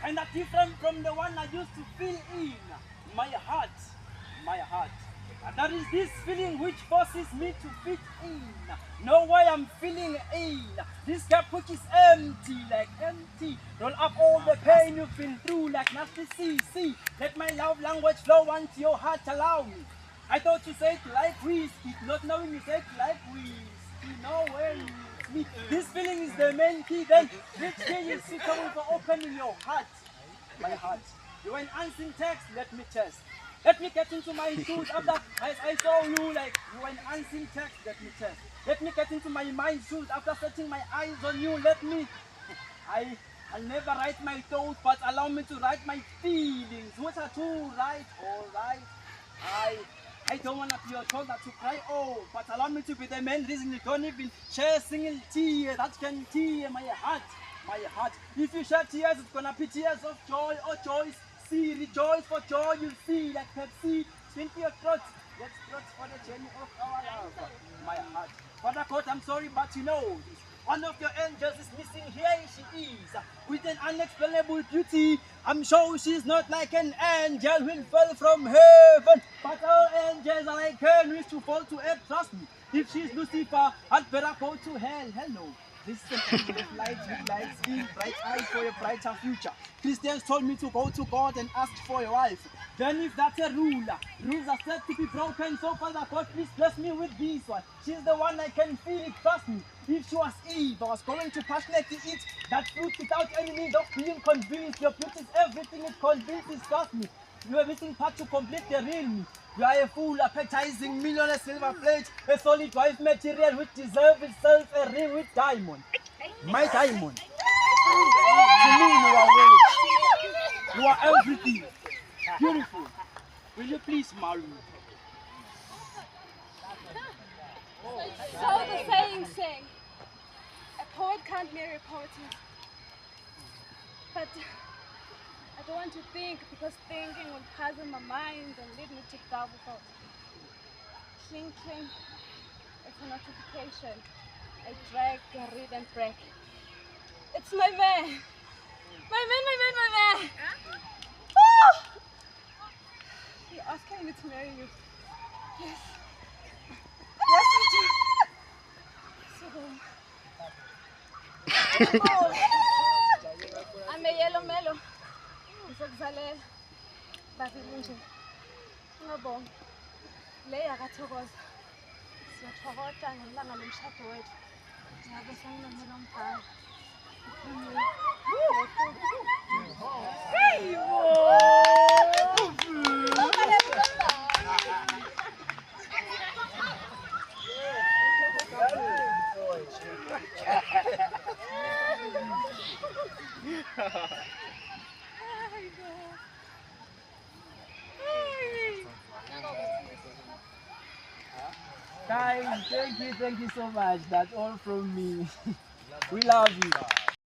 and are different from the one I used to feel in my heart. My heart. And that is this feeling which forces me to fit in. No way I'm feeling in. This gap which is empty, like empty. Roll up all the pain you've been through, like nasty sea. See, let my love language flow onto your heart, allow me. I thought you said like whiskey, not knowing you said like whiskey. No way. Me. This feeling is the main key. Then, which key is suitable for opening your heart? My heart. You an unseen text, let me test. Let me get into my shoes after I saw you like you an unseen text, let me test. Let me get into my mind shoes after setting my eyes on you. I'll never write my thoughts, but allow me to write my feelings. What are too right, alright. I don't wanna be your shoulder to cry, oh, but allow me to be the main reason you don't even share a single tear that can tear my heart. My heart. If you shed tears, it's gonna be tears of joy or choice. See, rejoice for joy, you'll see like Pepsi. Swing to your throat. Let's throat for the journey of our love. My heart. Father God, I'm sorry, but you know this. One of your angels is missing. Here she is, with an unexplainable beauty. I'm sure she's not like an angel who fell from heaven, but all angels are like her, who used to fall to earth. Trust me. If she's Lucifer, I'd better go to hell. Hello. This is an angel of light with light skin, bright eyes for a brighter future. Christians told me to go to God and ask for a wife. Then if that's a rule, rules are said to be broken, so Father God, please bless me with this one. She's the one I can feel it, trust me. If she was Eve, I was going to passionately eat that fruit without any need of being convinced. Your beauty is everything it convinces, trust me. You are missing part to complete the real me. You are a fool appetizing me on a silver plate, a solid white material which deserves itself a ring with diamond. My diamond. To me, you are worth. You are everything. Beautiful. Will you please marry me? So the saying saying, a poet can't marry a poetess. But I don't want to think, because thinking will puzzle my mind and lead me to double thoughts. Cling, cling, it's a notification. I drag, I read and break. It's my man! My man! Oh! You're asking me to marry you. Yes. Yes, I do. So, I'm a yellow mellow. Ngizokuzale bazile nje. Ngiyabonga. Le yakathokoza. Siyathokoza ngelanga lomshado wethu. Ngabe sanginomela umfana. Hey, Guys, thank you so much. That's all from me. We love you.